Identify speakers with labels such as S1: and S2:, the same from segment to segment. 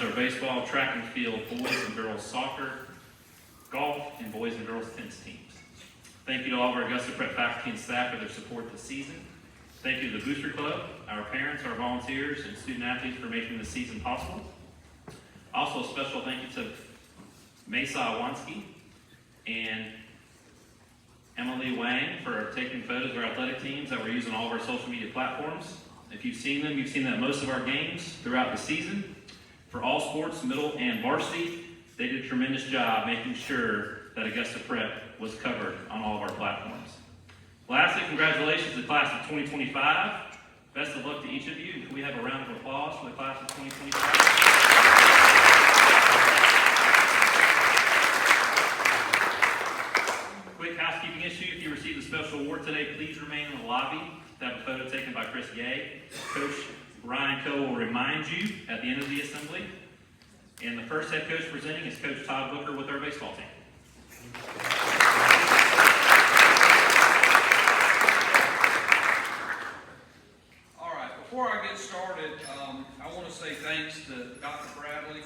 S1: our baseball, track and field, boys and girls soccer, golf, and boys and girls tennis teams. Thank you to all of our Augusta Prep faculty and staff for their support this season. Thank you to the Booster Club, our parents, our volunteers, and student athletes for making this season possible. Also, a special thank you to Mesa Awansky and Emily Wang for taking photos of our athletic teams that we're using all of our social media platforms. If you've seen them, you've seen them at most of our games throughout the season. For all sports, middle and varsity, they did a tremendous job making sure that Augusta Prep was covered on all of our platforms. Lastly, congratulations to the class of 2025. Best of luck to each of you. Can we have a round of applause for the class of 2025? Quick housekeeping issue. If you received a special award today, please remain in the lobby to have a photo taken by Chris Gay. Coach Ryan Coe will remind you at the end of the assembly. And the first head coach presenting is Coach Todd Booker with our baseball team.
S2: All right, before I get started, I want to say thanks to Dr. Bradley,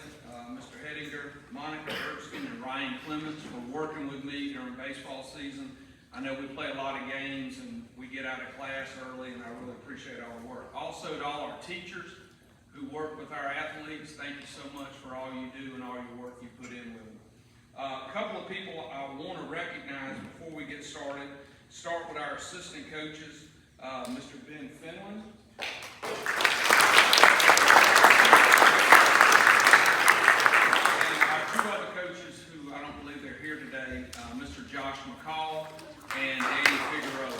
S2: Mr. Hettinger, Monica Erskine, and Ryan Clements for working with me during baseball season. I know we play a lot of games and we get out of class early, and I really appreciate all the work. Also to all our teachers who work with our athletes, thank you so much for all you do and all your work you put in with them. A couple of people I want to recognize before we get started. Start with our assistant coaches, Mr. Ben Finland. And our two other coaches who I don't believe they're here today, Mr. Josh McCall and Danny Figueroa.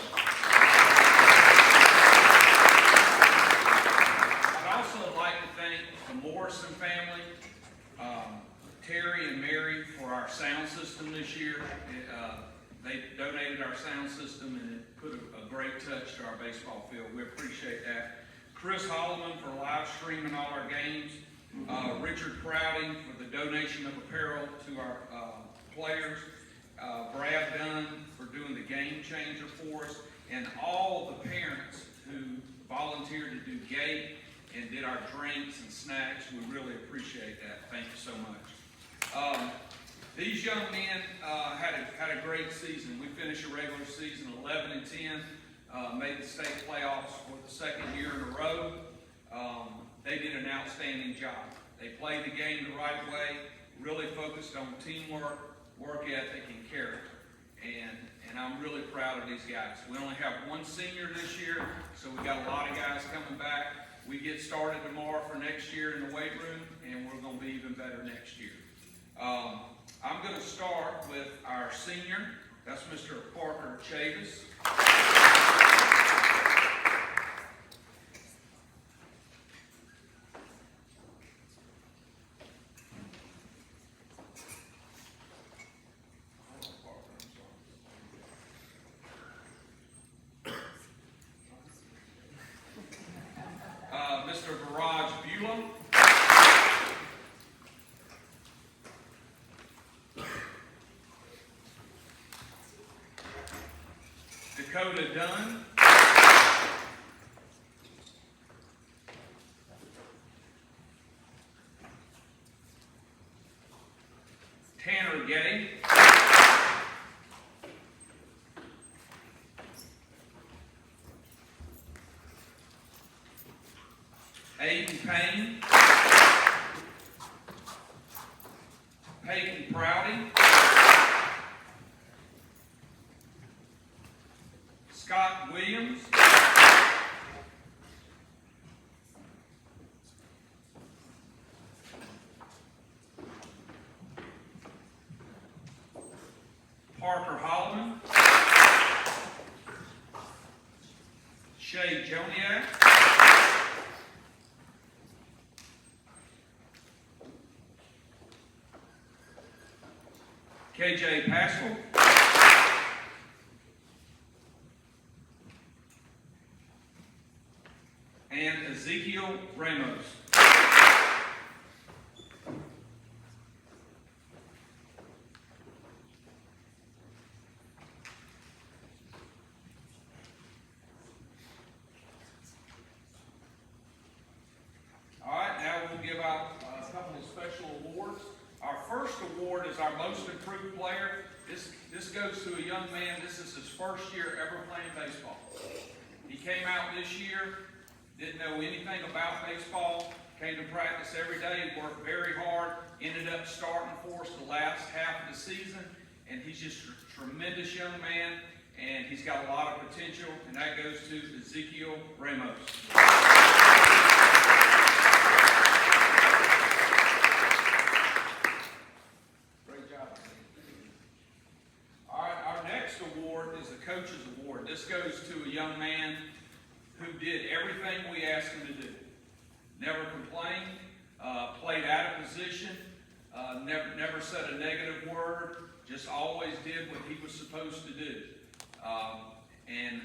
S2: I'd also like to thank the Morrison family, Terry and Mary, for our sound system this year. They donated our sound system and it put a great touch to our baseball field. We appreciate that. Chris Holloman for live streaming all our games. Richard Crowding for the donation of apparel to our players. Brad Dunn for doing the game changer for us. And all the parents who volunteered to do gate and did our drinks and snacks. We really appreciate that. Thank you so much. These young men had a great season. We finished a regular season 11-10, made the state playoffs for the second year in a row. They did an outstanding job. They played the game the right way, really focused on teamwork, work ethic, and character. And I'm really proud of these guys. We only have one senior this year, so we got a lot of guys coming back. We get started tomorrow for next year in the weight room, and we're going to be even better next year. I'm going to start with our senior. That's Mr. Parker Chavis. Mr. Viraj Beulah. Dakota Dunn. Tanner Gay. Aiden Payne. Peyton Prouty. Scott Williams. Parker Holloman. Shay Joniak. KJ Pascal. And Ezekiel Ramos. All right, now we'll give out a couple of special awards. Our first award is our most improved player. This goes to a young man. This is his first year ever playing baseball. He came out this year, didn't know anything about baseball, came to practice every day, worked very hard, ended up starting for us the last half of the season, and he's just a tremendous young man, and he's got a lot of potential, and that goes to Ezekiel Ramos. Great job. All right, our next award is a coach's award. This goes to a young man who did everything we asked him to do. Never complained, played out of position, never said a negative word, just always did what he was supposed to do. And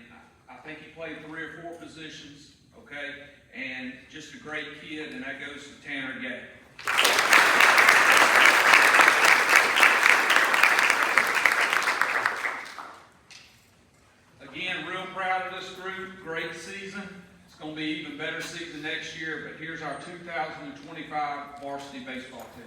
S2: I think he played 3 or 4 positions, okay? And just a great kid, and that goes to Tanner Gay. Again, real proud of this group, great season. It's going to be an even better season next year, but here's our 2025 varsity baseball team.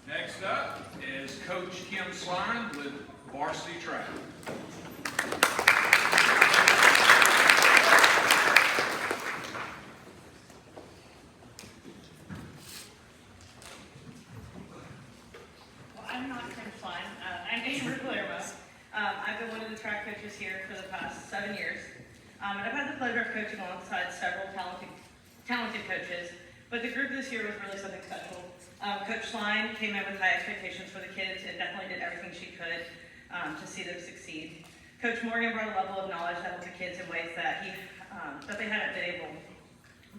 S2: Next up is Coach Kim Slime with varsity track.
S3: I'm not Kim Slime. I'm Amber Palermo. I've been one of the track coaches here for the past 7 years. And I've had the pleasure of coaching alongside several talented coaches, but the group this year was really something special. Coach Slime came in with high expectations for the kids and definitely did everything she could to see them succeed. Coach Morgan brought a level of knowledge that helped the kids in ways that they hadn't been able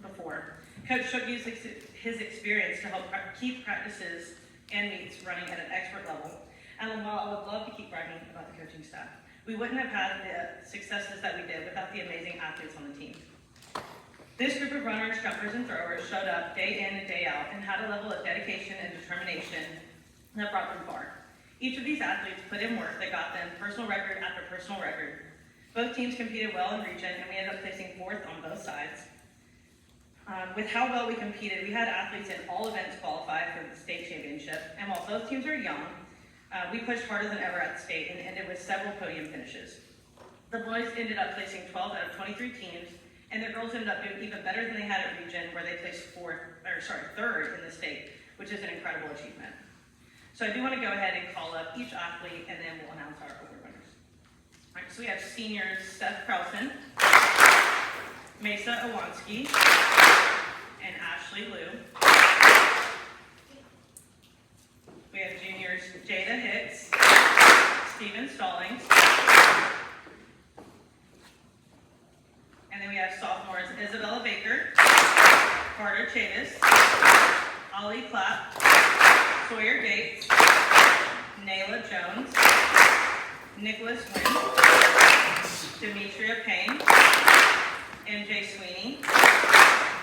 S3: before. Coach Shook used his experience to help keep practices and meets running at an expert level. And while I would love to keep bragging about the coaching staff, we wouldn't have had the successes that we did without the amazing athletes on the team. This group of runners, jumpers, and throwers showed up day in and day out and had a level of dedication and determination that brought them far. Each of these athletes put in work that got them personal record after personal record. Both teams competed well in region, and we ended up placing 4th on both sides. With how well we competed, we had athletes in all events qualify for the state championship, and while both teams are young, we pushed harder than ever at state and ended with several podium finishes. The boys ended up placing 12 out of 23 teams, and the girls ended up doing even better than they had at region, where they placed 3rd in the state, which is an incredible achievement. So I do want to go ahead and call up each athlete, and then we'll announce our award winners. All right, so we have seniors Seth Krausen, Mesa Iwanski, and Ashley Liu. We have juniors Jada Hicks, Steven Stallings, and then we have sophomores Isabella Baker, Carter Chavis, Ollie Clapp, Sawyer Gates, Nayla Jones, Nicholas Wynn, Demetria Payne, MJ Sweeney,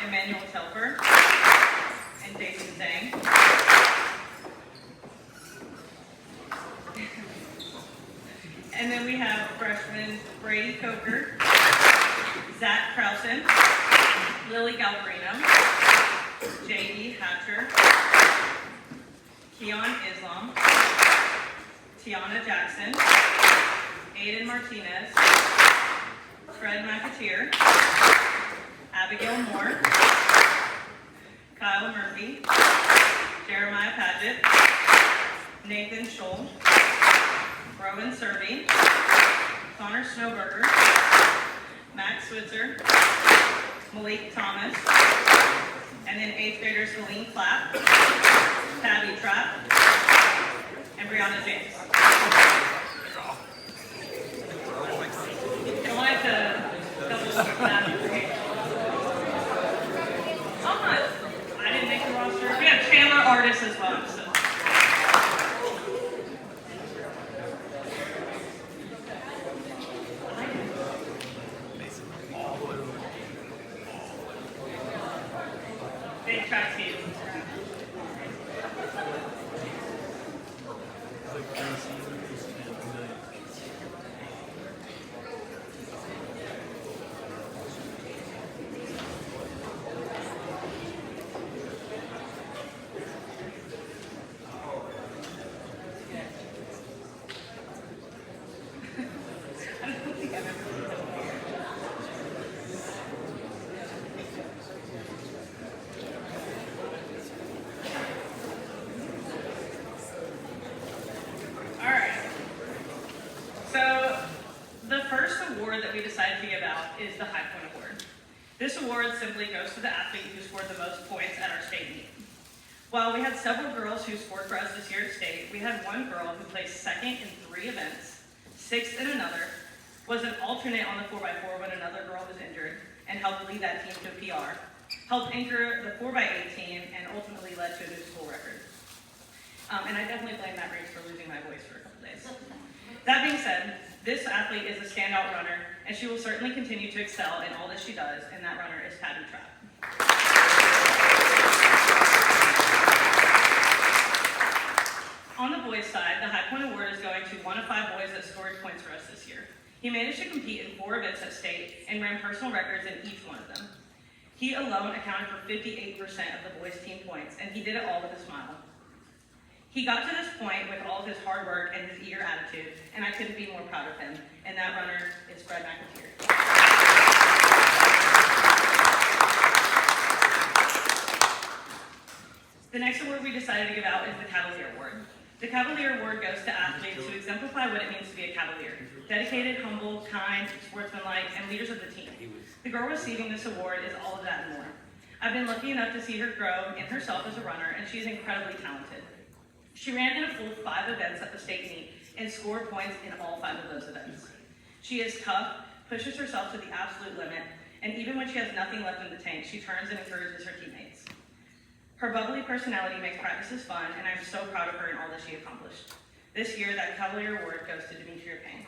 S3: Emmanuel Telfer, and Jason Zhang. And then we have freshmen Brady Coker, Zach Krausen, Lily Galvarino, J.D. Hatcher, Keon Islam, Tiana Jackson, Aiden Martinez, Fred McAteer, Abigail Moore, Kyle Murphy, Jeremiah Paget, Nathan Scholl, Rowan Serby, Connor Snowberger, Max Switzer, Malik Thomas, and then 8th graders Helene Clapp, Tabby Trapp, and Brianna James. I wanted to double check that. I didn't make the roster. We have Chandler Artis as well. So. Big track team. award that we decided to give out is the High Point Award. This award simply goes to the athlete who scored the most points at our state meet. While we had several girls who scored for us this year at state, we had one girl who placed second in 3 events, sixth in another, was an alternate on the 4x4 when another girl was injured, and helped lead that team to a PR, helped anchor the 4x8 team, and ultimately led to a new school record. And I definitely blame that race for losing my voice for a couple days. That being said, this athlete is a standout runner, and she will certainly continue to excel in all that she does, and that runner is Patty Trapp. On the boys' side, the High Point Award is going to one of 5 boys that scored points for us this year. He managed to compete in 4 events at state and ran personal records in each one of them. He alone accounted for 58% of the boys' team points, and he did it all with a smile. He got to this point with all of his hard work and his eager attitude, and I couldn't be more proud of him. And that runner is Fred McAteer. The next award we decided to give out is the Cavalier Award. The Cavalier Award goes to athletes who exemplify what it means to be a Cavalier. Dedicated, humble, kind, sportsmanlike, and leaders of the team. The girl receiving this award is all of that and more. I've been lucky enough to see her grow in herself as a runner, and she is incredibly talented. She ran in a full 5 events at the state meet and scored points in all 5 of those events. She is tough, pushes herself to the absolute limit, and even when she has nothing left in the tank, she turns and encourages her teammates. Her bubbly personality makes practices fun, and I'm so proud of her and all that she accomplished. This year, that Cavalier Award goes to Demetria Payne.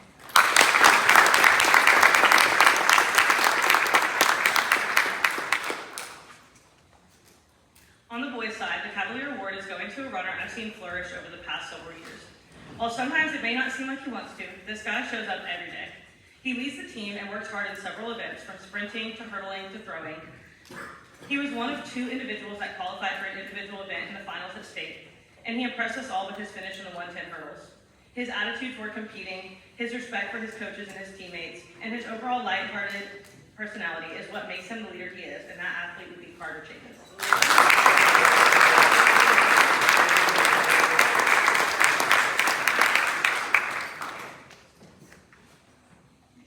S3: On the boys' side, the Cavalier Award is going to a runner I've seen flourish over the past several years. While sometimes it may not seem like he wants to, this guy shows up every day. He leads the team and works hard in several events, from sprinting to hurdling to throwing. He was one of 2 individuals that qualified for an individual event in the finals at state, and he impressed us all with his finish in the 110 hurdles. His attitude toward competing, his respect for his coaches and his teammates, and his overall lighthearted personality is what makes him the leader he is, and that athlete would be Carter Jenkins.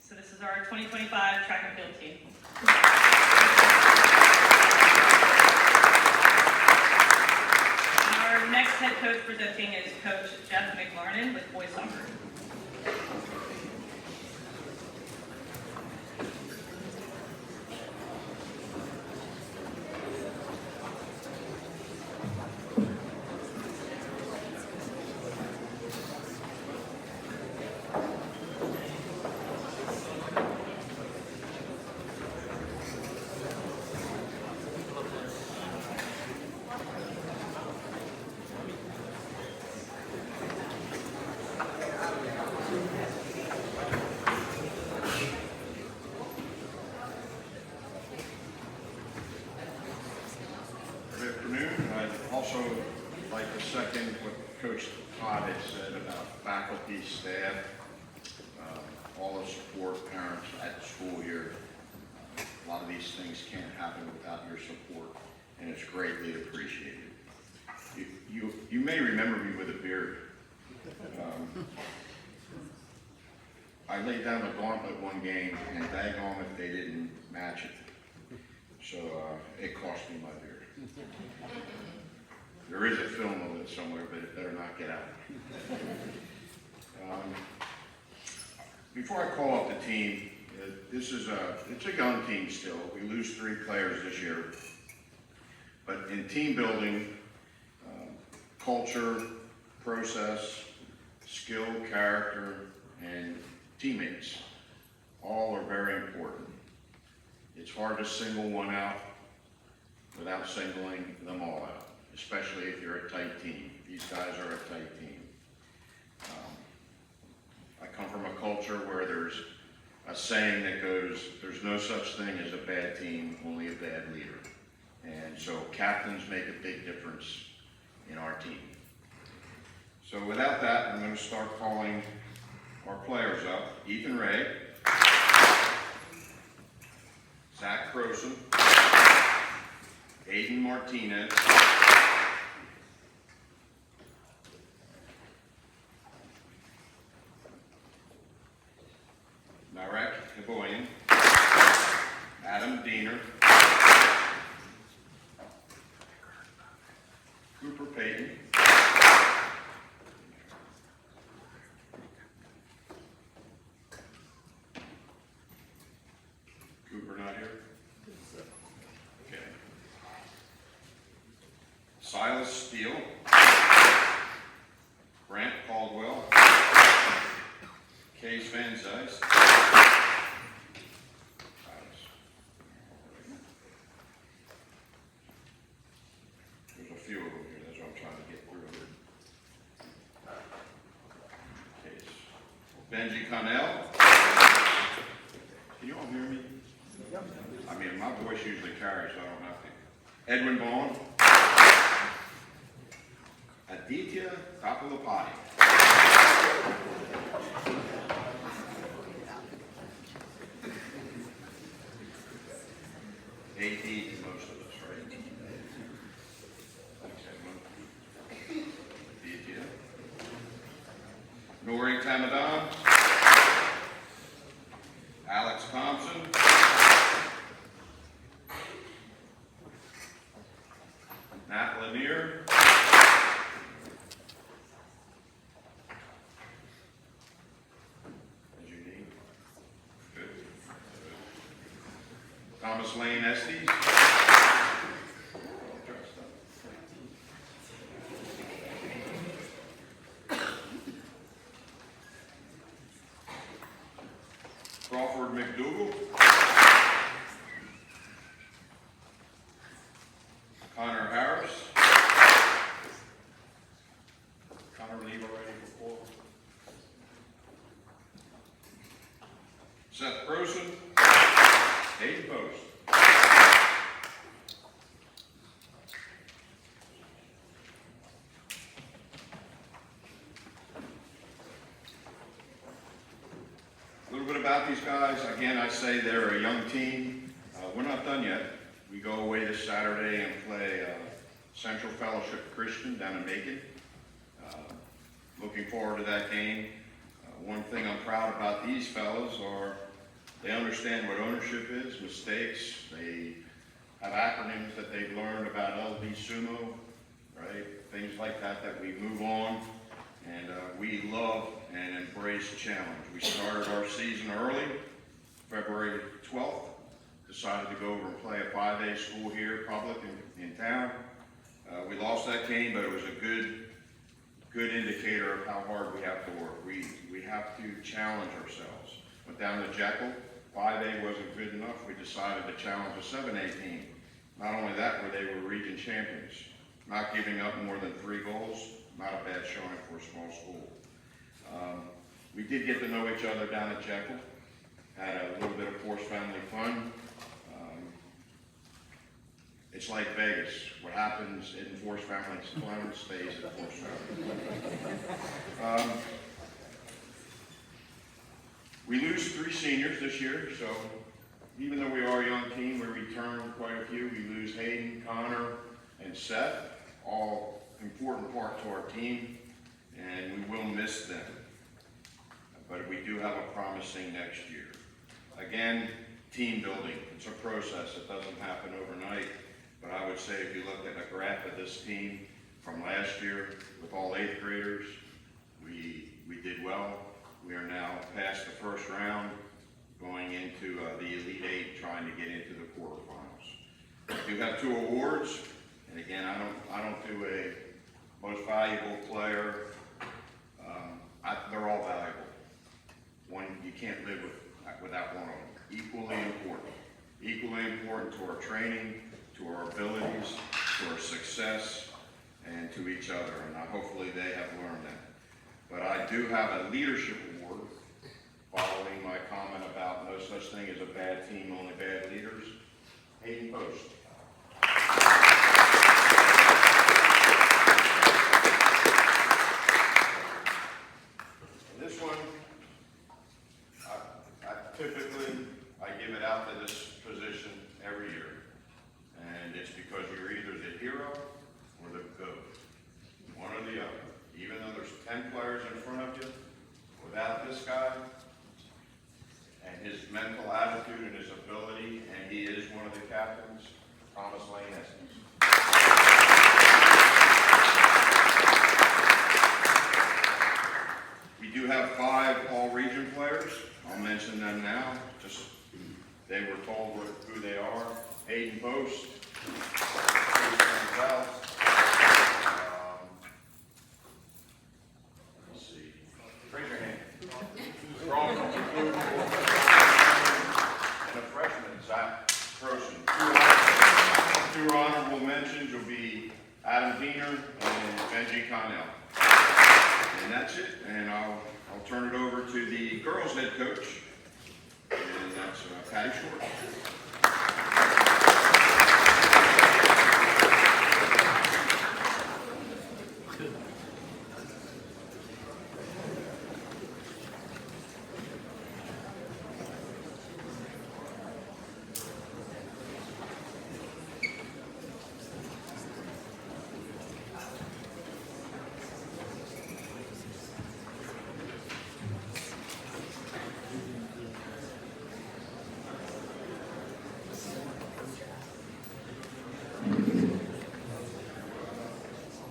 S3: So this is our 2025 track and field team. Our next head coach presenting is Coach Jeff McLarnon with boys soccer.
S4: Also like to second what Coach Todd had said about faculty, staff, all the support, parents at the school here. A lot of these things can't happen without your support, and it's greatly appreciated. You may remember me with a beard. I laid down the gauntlet one game, and daggone if they didn't match it. So it cost me my beard. There is a film of it somewhere, but it better not get out. Before I call up the team, it's a young team still. We lose 3 players this year. But in team building, culture, process, skill, character, and teammates, all are very important. It's hard to single one out without singling them all out, especially if you're a tight team. These guys are a tight team. I come from a culture where there's a saying that goes, there's no such thing as a bad team, only a bad leader. And so captains make a big difference in our team. So without that, I'm going to start calling our players up. Ethan Ray, Zach Croson, Aiden Martinez, Marek Silas Steele, Grant Caldwell, Case Van Zeist, there's a few of them here, that's what I'm trying to get through here. Case. Benji Connell. Can you all hear me? I mean, my voice usually carries, so I don't have to. Edwin Vaughn. Aditya Kapilapati. AD to most of us, right? Aditya. Nori Tamadan. Alex Thompson. Nat Lanier. As you need. Good. Thomas Lane Estes. Crawford McDougal. Connor Harris. Connor leave already before. Seth Grossen. Hayden Post. A little bit about these guys. Again, I say they're a young team. We're not done yet. We go away this Saturday and play Central Fellowship Christian down in Macon. Looking forward to that game. One thing I'm proud about these fellas are they understand what ownership is, mistakes. They have acronyms that they've learned about LB Sumo, right? Things like that that we move on. And we love and embrace challenge. We started our season early, February 12th. Decided to go over and play a 5A school here, public in town. We lost that game, but it was a good indicator of how hard we have to work. We have to challenge ourselves. Went down to Jekyll. 5A wasn't good enough. We decided to challenge a 7A team. Not only that, where they were region champions. Not giving up more than 3 goals. Not a bad showing for a small school. We did get to know each other down at Jekyll. Had a little bit of Force family fun. It's like Vegas. What happens in Force family fun stays in Force family. We lose 3 seniors this year, so even though we are a young team, we return quite a few. We lose Hayden, Connor, and Seth, all important part to our team, and we will miss them. But we do have a promising next year. Again, team building, it's a process. It doesn't happen overnight. But I would say if you look at a graph of this team from last year with all 8th graders, we did well. We are now past the first round, going into the Elite 8, trying to get into the quarterfinals. We do have 2 awards, and again, I don't do a most valuable player. They're all valuable. One, you can't live without one of them. Equally important to our training, to our abilities, to our success, and to each other. And hopefully they have learned that. But I do have a leadership award following my comment about no such thing as a bad team, only bad leaders. Hayden Post. This one, typically, I give it out to this position every year. And it's because you're either the hero or the GOAT. One or the other. Even though there's 10 players in front of you, without this guy, and his mental attitude and his ability, and he is one of the captains, Thomas Lane Estes. We do have 5 all-region players. I'll mention them now. Just they were told who they are. Hayden Post, Chase Manziel, that's it, and I'll turn it over to the girls' head coach, and that's Patty Short.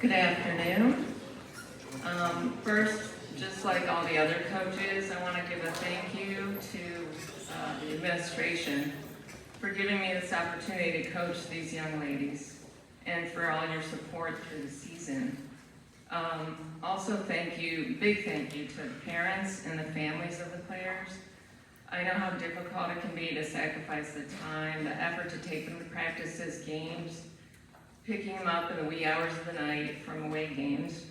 S5: Good afternoon. First, just like all the other coaches, I want to give a thank you to the administration for giving me this opportunity to coach these young ladies and for all your support through the season. Also, big thank you to the parents and the families of the players. I know how difficult it can be to sacrifice the time, the effort to take them to practices, games, picking them up in the wee hours of the night from away games.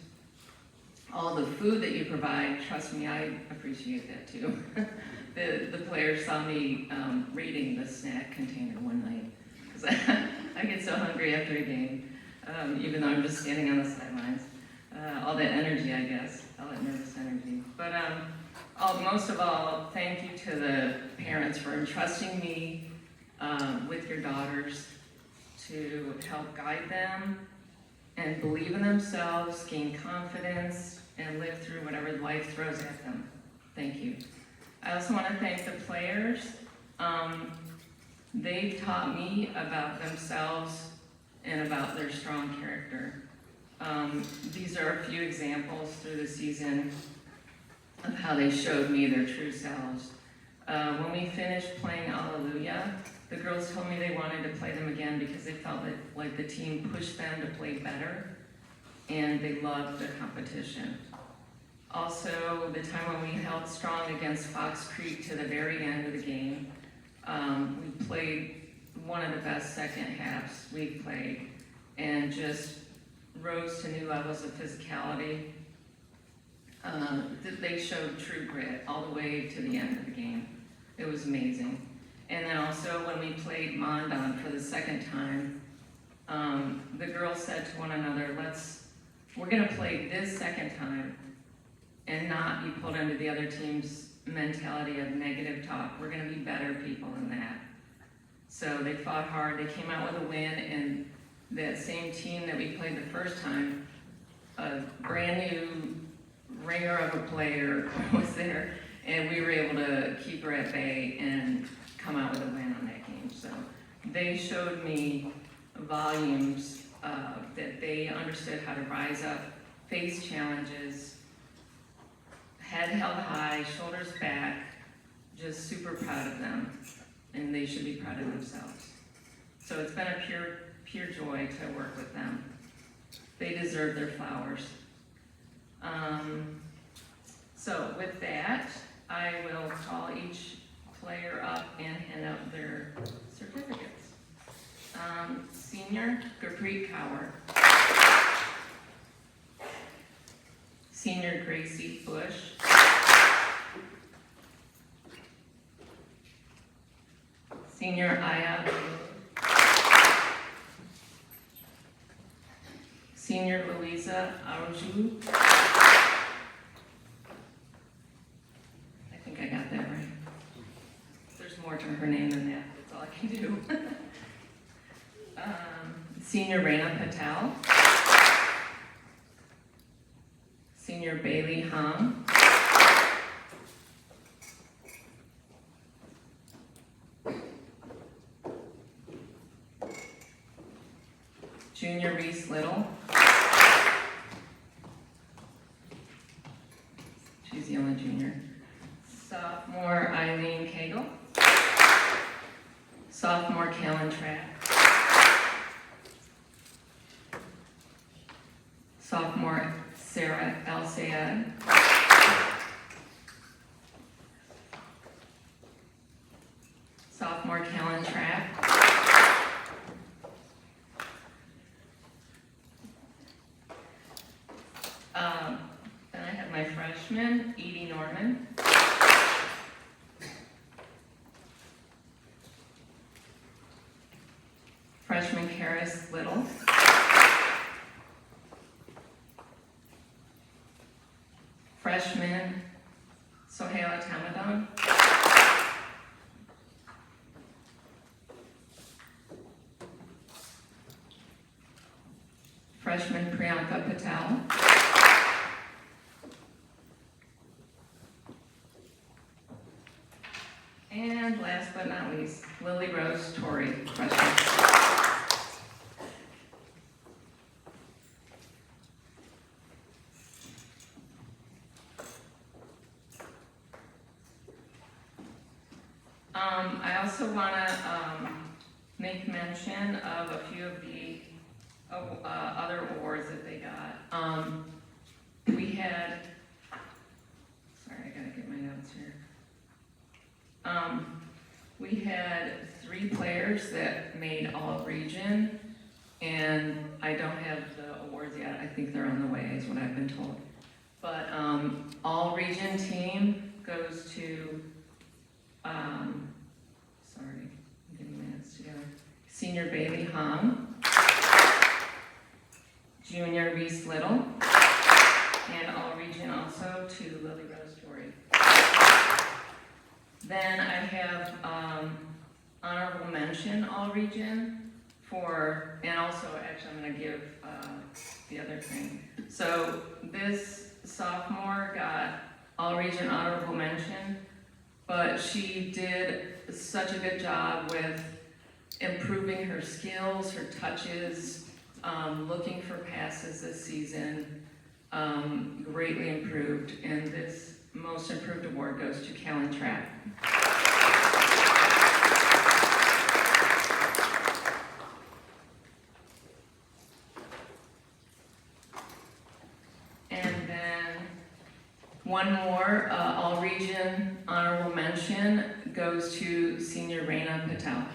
S5: All the food that you provide, trust me, I appreciate that too. The players saw me reading the snack container one night, because I get so hungry after a game, even though I'm just standing on the sidelines. All that energy, I guess, all that nervous energy. But most of all, thank you to the parents for entrusting me with your daughters to help guide them and believe in themselves, gain confidence, and live through whatever life throws at them. Thank you. I also want to thank the players. They've taught me about themselves and about their strong character. These are a few examples through the season of how they showed me their true selves. When we finished playing Alleluia, the girls told me they wanted to play them again because they felt like the team pushed them to play better, and they loved the competition. Also, the time when we held strong against Fox Creek to the very end of the game, we played one of the best second halves we've played, and just rose to new levels of physicality. They showed true grit all the way to the end of the game. It was amazing. And then also when we played Mondon for the second time, the girls said to one another, we're gonna play this second time and not be pulled into the other team's mentality of negative talk. We're gonna be better people than that. So they fought hard, they came out with a win, and that same team that we played the first time, a brand new ringer of a player was there, and we were able to keep her at bay and come out with a win on that game. So they showed me volumes that they understood how to rise up, face challenges, head held high, shoulders back, just super proud of them, and they should be proud of themselves. So it's been a pure joy to work with them. They deserve their flowers. So with that, I will call each player up and hand out their certificates. Senior, Gurpreet Kaur. Senior, Gracie Bush. Senior, Aya. Senior, Louisa Arju. I think I got that right. There's more to her name than that. That's all I can do. Senior, Raina Patel. Senior, Bailey Hung. Junior, Reese Little. She's the only junior. Sophomore, Eileen Cagle. Sophomore, Kellen Track. Sophomore, Sarah El Sayed. Sophomore, Kellen Track. Then I have my friend freshman Edie Norman. Freshman Karis Little. Freshman Sohaila Tamadon. Freshman Priyanka Patel. And last but not least, Lily Rose Torrey, freshman. I also want to make mention of a few of the other awards that they got. We had, sorry, I gotta get my notes here. We had 3 players that made All-Region, and I don't have the awards yet. I think they're on the way, is what I've been told. But All-Region team goes to, sorry, I'm getting my notes together. Senior Bailey Hong, Junior Reese Little, and All-Region also to Lily Rose Torrey. Then I have honorable mention All-Region for, and also actually I'm going to give the other thing. So this sophomore got All-Region honorable mention, but she did such a good job with improving her skills, her touches, looking for passes this season, greatly improved, and this most improved award goes to Callan Trapp. And then one more All-Region honorable mention goes to senior Raina Patel.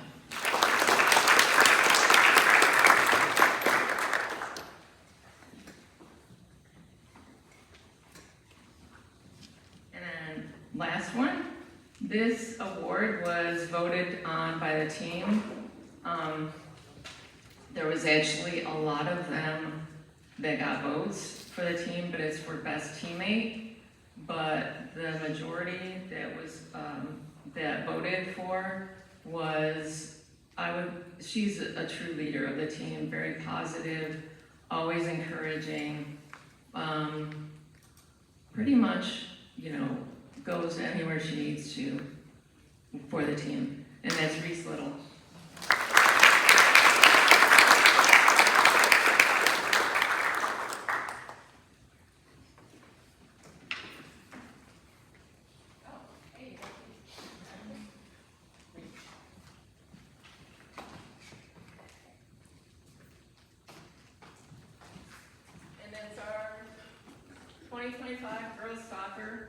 S5: Last one, this award was voted on by the team. There was actually a lot of them that got votes for the team, but it's for best teammate. But the majority that was, that voted for was, she's a true leader of the team, very positive, always encouraging, pretty much, you know, goes anywhere she needs to for the team, and that's Reese Little. And that's our 2025 girls soccer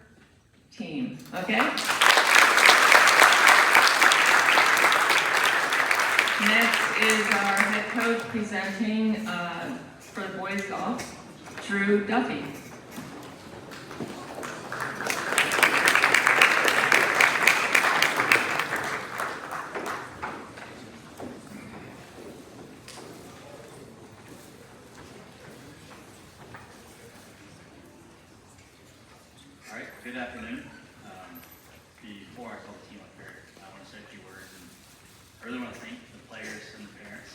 S5: team, okay? Next is our head coach presenting for the boys golf, Drew Duffy.
S6: All right, good afternoon. Before I call the team up here, I want to say a few words. And I really want to thank the players and the parents.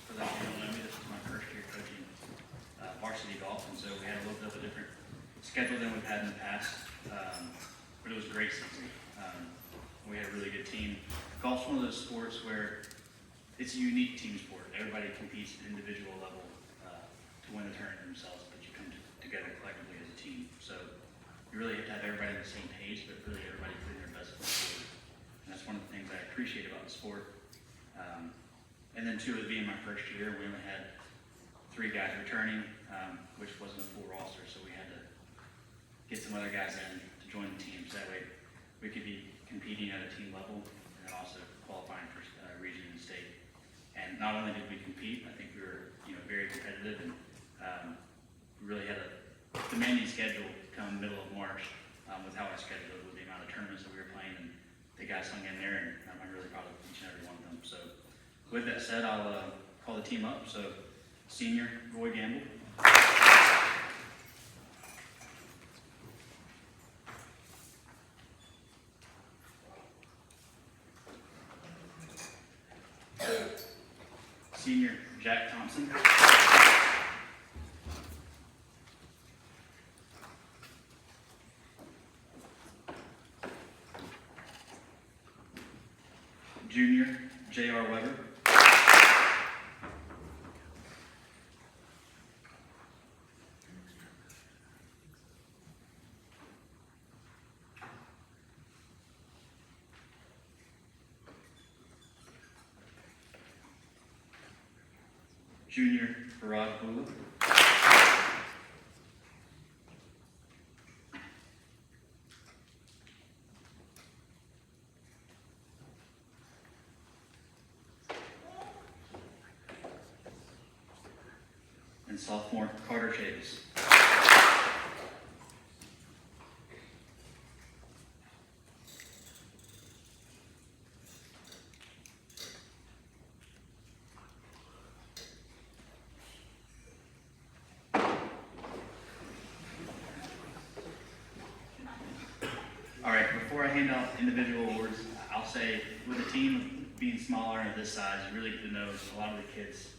S6: For those who don't know me, this is my first year coaching varsity golf, and so we had a little bit of a different schedule than we've had in the past. But it was a great season. We had a really good team. Golf's one of those sports where it's a unique team sport. Everybody competes at an individual level to win a tournament themselves, but you come together collectively as a team. So you really have to have everybody on the same page, but really everybody putting their best foot forward. And that's one of the things I appreciate about the sport. And then two, it being my first year, we only had 3 guys returning, which wasn't a full roster, so we had to get some other guys in to join the team, so that way we could be competing at a team level and also qualifying for region and state. And not only did we compete, I think we were very competitive, and we really had a demanding schedule come middle of March with how I scheduled it, with the amount of tournaments that we were playing, and the guys hung in there, and I'm really proud of each and every one of them. So with that said, I'll call the team up. So senior Roy Gamble. Senior Jack Thompson. Junior J.R. Weber. Junior Farad Bula. And sophomore Carter Chavis. All right, before I hand out individual awards, I'll say with a team being smaller and this size, you really get to know a lot of the kids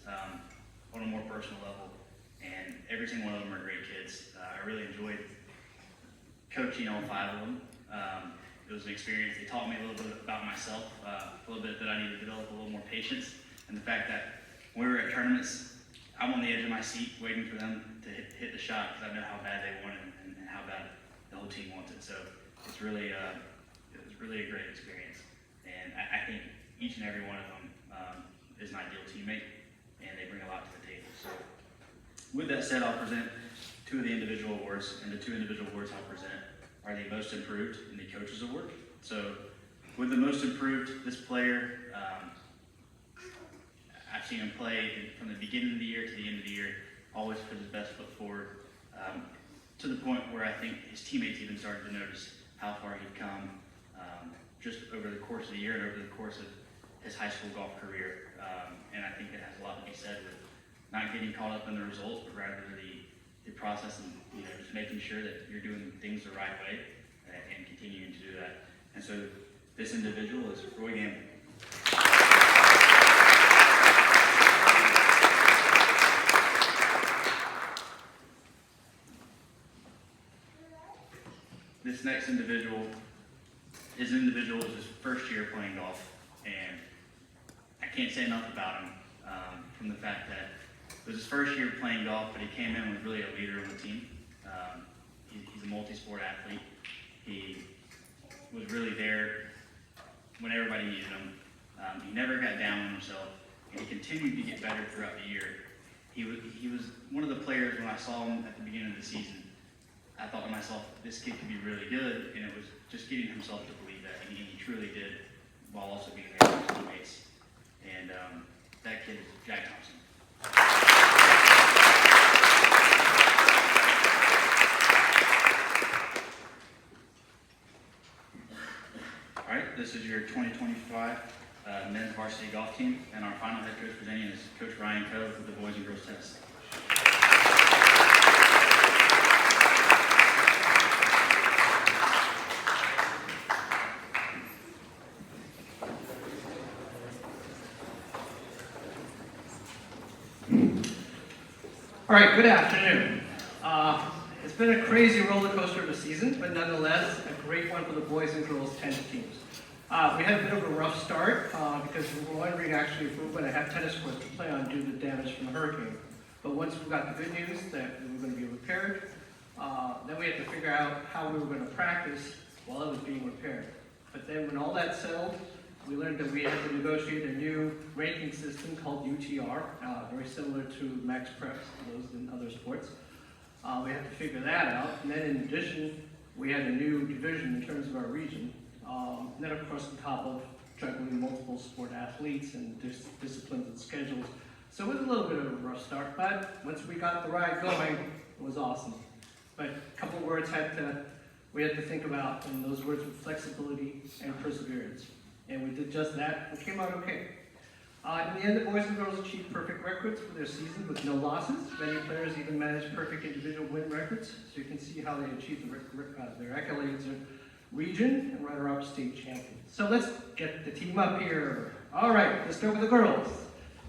S6: on a more personal level, and every single one of them are great kids. I really enjoyed coaching all 5 of them. It was an experience. They taught me a little bit about myself, a little bit that I need to develop a little more patience, and the fact that when we were at tournaments, I'm on the edge of my seat waiting for them to hit the shot because I know how bad they want it and how bad the whole team wants it. So it's really, it was really a great experience, and I think each and every one of them is an ideal teammate, and they bring a lot to the table. So with that said, I'll present 2 of the individual awards, and the 2 individual awards I'll present are the most improved and the coaches award. So with the most improved, this player, I've seen him play from the beginning of the year to the end of the year, always put his best foot forward, to the point where I think his teammates even started to notice how far he'd come just over the course of the year and over the course of his high school golf career. And I think it has a lot to be said with not getting caught up in the results, but rather the process and just making sure that you're doing things the right way and continuing to do that. And so this individual is Roy Gamble. This next individual is his first year playing golf, and I can't say enough about him from the fact that it was his first year playing golf, but he came in and was really a leader on the team. He's a multi-sport athlete. He was really there when everybody needed him. He never got down on himself, and he continued to get better throughout the year. He was one of the players when I saw him at the beginning of the season. I thought to myself, this kid could be really good, and it was just getting himself to believe that, and he truly did, while also being there with his teammates. And that kid is Jack Thompson. All right, this is your 2025 men's varsity golf team, and our final head coach presenting is Coach Ryan Coe with the Boys and Girls Tennis.
S7: All right, good afternoon. It's been a crazy roller coaster of a season, but nonetheless, a great one for the boys and girls tennis teams. We had a bit of a rough start because we were wondering actually if we were going to have tennis courts to play on due to the damage from the hurricane. But once we got the good news that we were going to be repaired, then we had to figure out how we were going to practice while it was being repaired. But then when all that settled, we learned that we had to negotiate a new ranking system called UTR, very similar to Max Preps, those in other sports. We had to figure that out, and then in addition, we had a new division in terms of our region. And then of course on top of juggling multiple sport athletes and disciplines and schedules. So it was a little bit of a rough start, but once we got the ride going, it was awesome. But a couple words we had to think about, and those words were flexibility and perseverance. And we did just that, and came out okay. In the end, the boys and girls achieved perfect records for their season with no losses. Many players even managed perfect individual win records, so you can see how they achieved their accolades in region and runner-up state champions. So let's get the team up here. All right, let's start with the girls.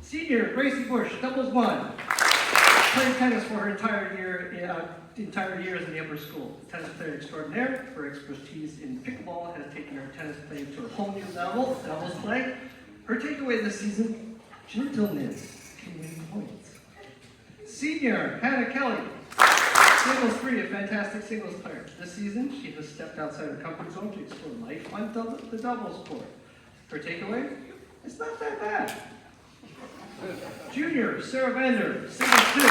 S7: Senior Gracie Bush, doubles one. Played tennis for her entire years in the upper school. Tennis player extraordinaire, her expertise in pickleball has taken her tennis play to a whole new level. Doubles play. Her takeaway this season: gentleness can win points. Senior Hannah Kelly, singles three, a fantastic singles player. This season, she has stepped outside her comfort zone to explore life on the doubles court. Her takeaway: it's not that bad. Junior Sarah Vander, singles two.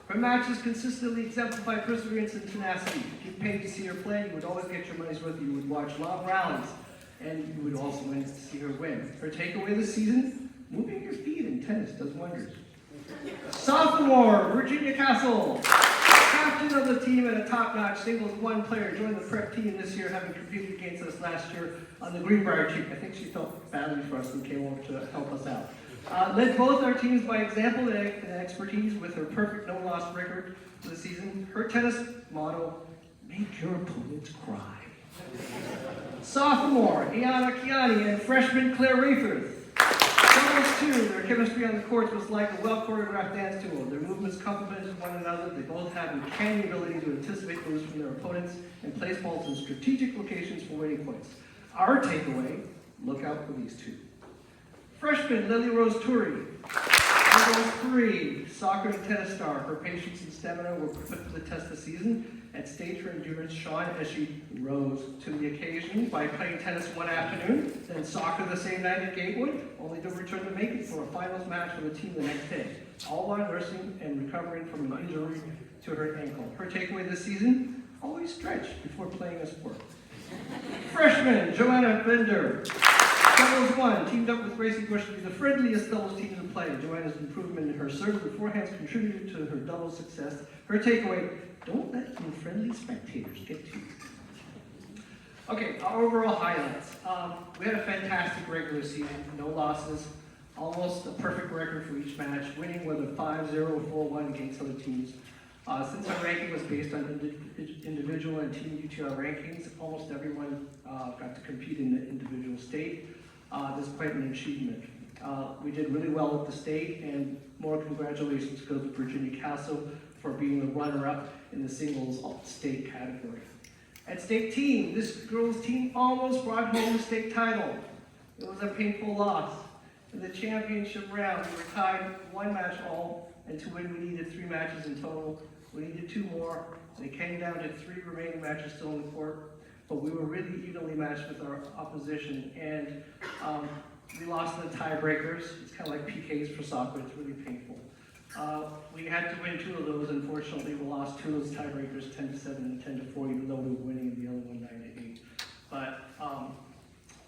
S7: Her matches consistently exemplify perseverance and tenacity. If you paid to see her play, you would always get your money's worth. You would watch long rallies, and you would also win to see her win. Her takeaway this season: moving your feet in tennis does wonders. Sophomore Virginia Castle, captain of the team and a top-notch singles one player, joined the prep team this year, having competed against us last year on the Greenbrier team. I think she felt badly for us and came over to help us out. Led both our teams by example and expertise with her perfect no-loss record for the season. Her tennis motto: make your opponents cry. Sophomore Iana Kiani and freshman Claire Rayford. Doubles two, their chemistry on the courts was like a well-choreographed dance duo. Their movements complemented one another. They both had the uncanny ability to anticipate moves from their opponents and place balls in strategic locations for winning points. Our takeaway: look out for these two. Freshman Lily Rose Turi, singles three, soccer and tennis star. Her patience and stamina were put to the test this season. At stage her endurance shone as she rose to the occasion by playing tennis one afternoon, then soccer the same night at Gatewood, only to return to Macon for a finals match for the team the next day, all while nursing and recovering from an injury to her ankle. Her takeaway this season: always stretch before playing a sport. Freshman Joanna Bender, doubles one, teamed up with Gracie Bush to be the friendliest doubles team to play. Joanna's improvement in her serve and forehands contributed to her doubles success. Her takeaway: don't let unfriendly spectators get to you. Okay, our overall highlights. We had a fantastic regular season, no losses, almost a perfect record for each match, winning with a 5-0, 4-1 against other teams. Since our ranking was based on individual and team UTR rankings, almost everyone got to compete in the individual state. This is quite an achievement. We did really well at the state, and more congratulations go to Virginia Castle for being the runner-up in the singles state category. At state team, this girls team almost brought home the state title. It was a painful loss. In the championship round, we were tied one match all, and to win we needed 3 matches in total. We needed 2 more, and it came down to 3 remaining matches still in the court, but we were really evenly matched with our opposition, and we lost in the tiebreakers. It's kind of like PKs for soccer. It's really painful. We had to win 2 of those. Unfortunately, we lost 2 of those tiebreakers, 10-7 and 10-4, even though we were winning in the other one 9-8. But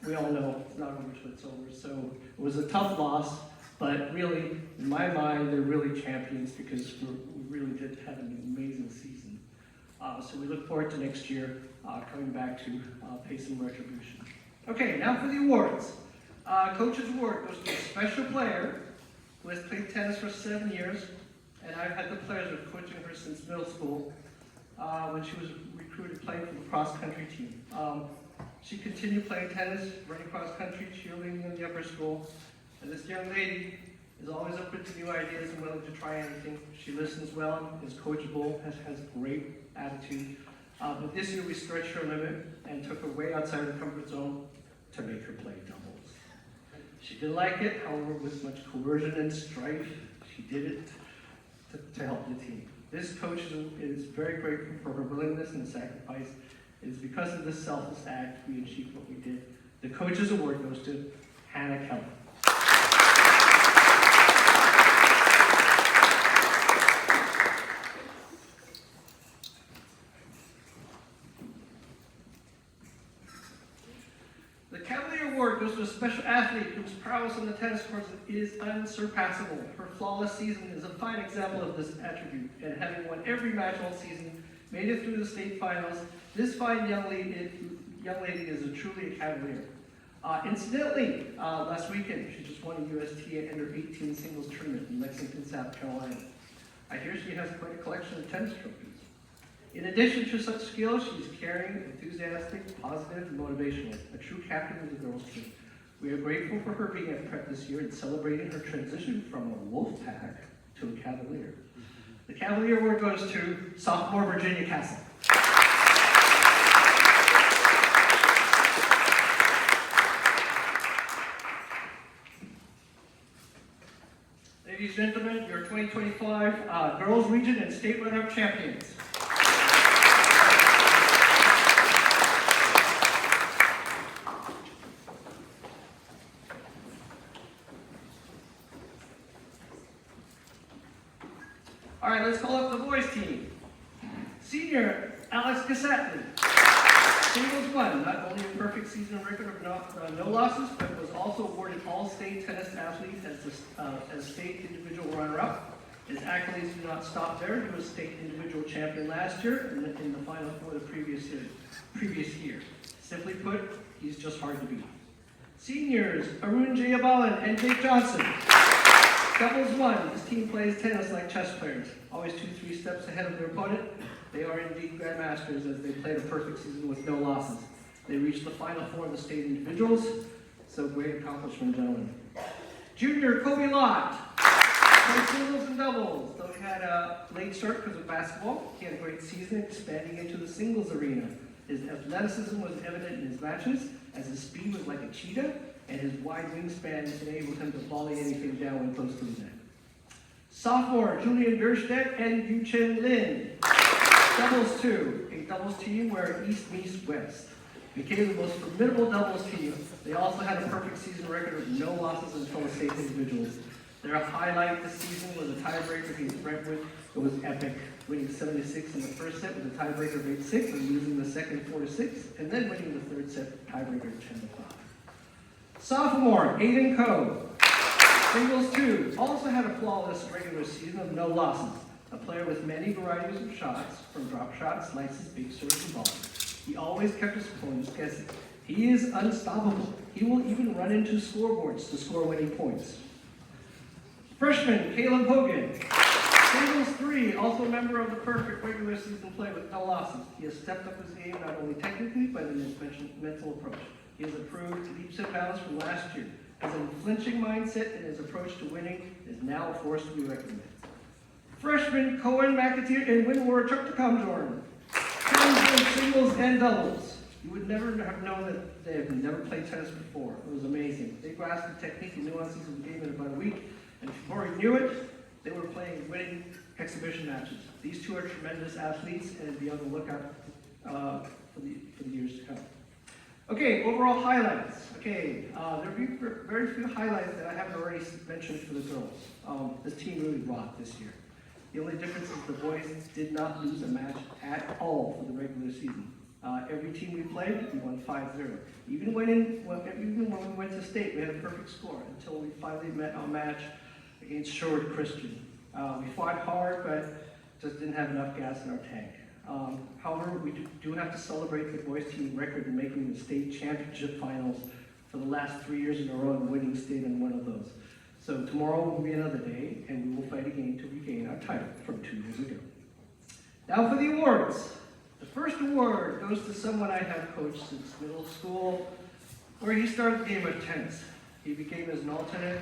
S7: we all know it's not over till it's over. So it was a tough loss, but really, in my mind, they're really champions because we really did have an amazing season. So we look forward to next year coming back to pay some retribution. Okay, now for the awards. Coach's Award goes to a special player who has played tennis for 7 years, and I've had the pleasure of coaching her since middle school when she was recruited playing for the cross-country team. She continued playing tennis, running cross-country, cheerleading in the upper school, and this young lady is always open to new ideas and willing to try anything. She listens well, is coachable, has great attitude. But this year we stretched her limit and took her way outside her comfort zone to make her play doubles. She didn't like it, however, with much coercion and strife, she did it to help the team. This coach is very grateful for her willingness and sacrifice. It is because of this selfless act we achieved what we did. The Coach's Award goes to Hannah Kelly. The Cavalier Award goes to a special athlete whose prowess on the tennis courts is unsurpassable. Her flawless season is a fine example of this attribute, and having won every match all season, made it through the state finals. This fine young lady is truly a Cavalier. Incidentally, last weekend, she just won a USTA Under 18 singles tournament in Lexington, South Carolina. I hear she has quite a collection of tennis trophies. In addition to such skills, she's caring, enthusiastic, positive, and motivational, a true captain of the girls' team. We are grateful for her being at Prep this year and celebrating her transition from a Wolf Pack to a Cavalier. The Cavalier award goes to sophomore Virginia Castle. Ladies and gentlemen, your 2025 Girls Region and State Runner-Up Champions. All right, let's call up the boys team. Senior Alex Cassatley. Singles won, not only a perfect season record of no losses, but was also awarded All-State Tennis Athlete as state individual runner-up. His accolades do not stop there. He was state individual champion last year and in the final for the previous year. Simply put, he's just hard to beat. Seniors, Arun Jayabalan and Jake Johnson. Doubles won. This team plays tennis like chess players, always 2-3 steps ahead of their opponent. They are indeed grandmasters as they played a perfect season with no losses. They reached the final four of the state individuals, so great accomplishment, gentlemen. Junior Kobe Lott, played singles and doubles, though he had a late start because of basketball. He had a great season expanding into the singles arena. His athleticism was evident in his matches, as his speed was like a cheetah, and his wide wingspan enabled him to volley anything down when close to the net. Sophomore Julian Gerstedt and Yuchen Lin. Doubles 2, a doubles team where East meets West. Became the most formidable doubles team. They also had a perfect season record of no losses until the state individuals. Their highlight this season was a tiebreaker against Brentwood. It was epic, winning 7-6 in the first set with a tiebreaker of 8-6 and losing the second 4-6, and then winning the third set tiebreaker 10-5. Sophomore Aiden Coe. Singles 2 also had a flawless regular season of no losses. A player with many varieties of shots, from drop shots, slices, big serves, and volleys. He always kept his opponents guessing. He is unstoppable. He will even run into scoreboards to score winning points. Freshman Caleb Hogan. Singles 3, also a member of the perfect regular season play with no losses. He has stepped up his game not only technically, but in his mental approach. He has improved leaps and bounds from last year. His unflinching mindset and his approach to winning is now a force to be reckoned with. Freshman Cohen McAteer and Winward took the Comjorn. Combs in singles and doubles. You would never have known that they have never played tennis before. It was amazing. They grasped the technique and nuances of the game in about a week, and before you knew it, they were playing winning exhibition matches. These two are tremendous athletes, and be on the lookout for the years to come. Okay, overall highlights. Okay, there are very few highlights that I haven't already mentioned for the girls. This team really rocked this year. The only difference is the boys did not lose a match at all for the regular season. Every team we played, we won 5-0. Even when we went to state, we had a perfect score until we finally met our match against Sherwood Christian. We fought hard, but just didn't have enough gas in our tank. However, we do have to celebrate the boys team record in making the state championship finals for the last 3 years in a row and winning state in one of those. So tomorrow will be another day, and we will fight again to regain our title from 2 years ago. Now for the awards. The first award goes to someone I have coached since middle school, where he started the game of tennis. He became as an alternate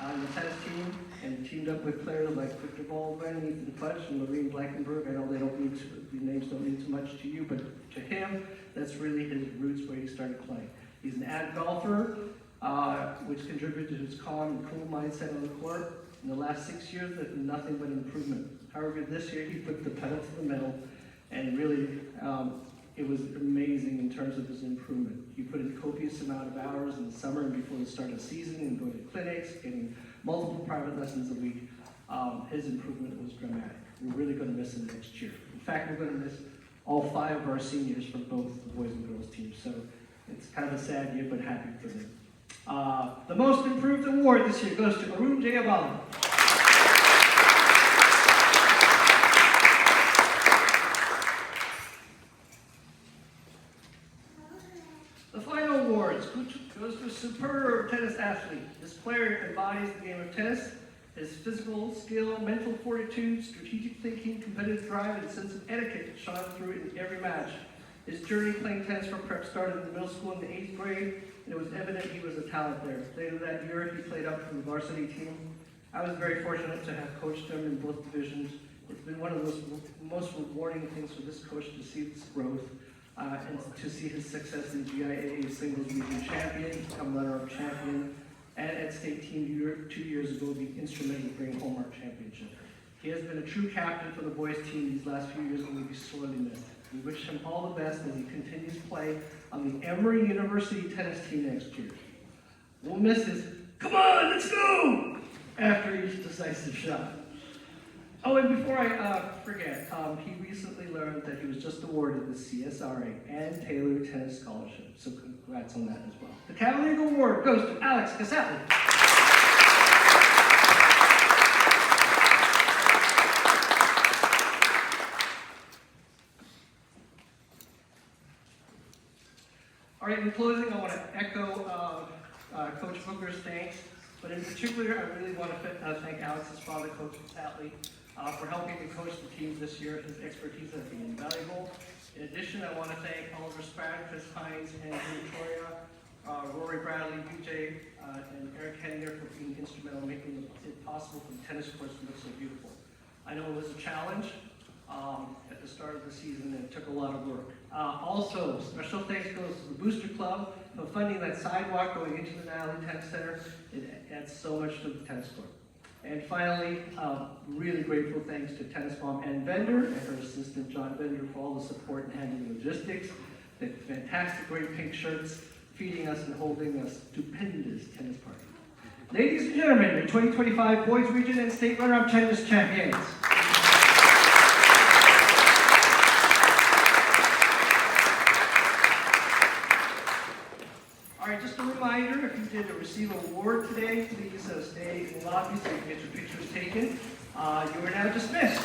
S7: on the tennis team and teamed up with players like Victor Baldwin, Ethan Fletch, and Lorene Blankenberg. I know the names don't mean too much to you, but to him, that's really his roots where he started playing. He's an avid golfer, which contributed to his calm and cool mindset on the court. In the last 6 years, there's been nothing but improvement. However, this year he put the pedal to the metal, and really, it was amazing in terms of his improvement. He put in a copious amount of hours in the summer and before the start of the season, and going to clinics, getting multiple private lessons a week. His improvement was dramatic. We're really going to miss him next year. In fact, we're going to miss all 5 of our seniors from both the boys and girls teams. So it's kind of a sad year, but happy for them. The most improved award this year goes to Arun Jayabalan. The final awards goes to superb tennis athlete. This player embodies the game of tennis. His physical skill, mental fortitude, strategic thinking, competitive drive, and sense of etiquette shone through in every match. His journey playing tennis for prep started in the middle school in the 8th grade, and it was evident he was a talent there. Later that year, he played up for the varsity team. I was very fortunate to have coached him in both divisions. It's been one of the most rewarding things for this coach to see this growth and to see his success in GIAA singles region champion, become runner-up champion, and at state team 2 years ago be instrumental in bringing home our championship. He has been a true captain for the boys team these last few years and will be sorely missed. We wish him all the best as he continues to play on the Emory University tennis team next year. We'll miss his, "Come on, let's go!" after each decisive shot. Oh, and before I forget, he recently learned that he was just awarded the CSRA and Taylor Tennis Scholarship, so congrats on that as well. The Cavalier Award goes to Alex Cassatley. All right, in closing, I want to echo Coach Booker's thanks, but in particular, I really want to thank Alex's father, Coach Cassatley, for helping to coach the teams this year. His expertise has been invaluable. In addition, I want to thank Oliver Spratt, Chris Hines, Andrew Victoria, Rory Bradley, BJ, and Eric Henniger for being instrumental in making it possible for the tennis courts to look so beautiful. I know it was a challenge at the start of the season, and it took a lot of work. Also, special thanks goes to the Booster Club for funding that sidewalk going into the Natalie Tennis Center. It adds so much to the tennis court. And finally, really grateful thanks to Tennis Mom Ann Bender and her assistant John Bender for all the support in handling logistics, the fantastic great pink shirts, feeding us and holding a stupendous tennis party. Ladies and gentlemen, your 2025 Boys Region and State Runner-Up Tennis Champions. All right, just a reminder, if you did receive an award today, please stay in the lobby so you can get your pictures taken. You are now dismissed.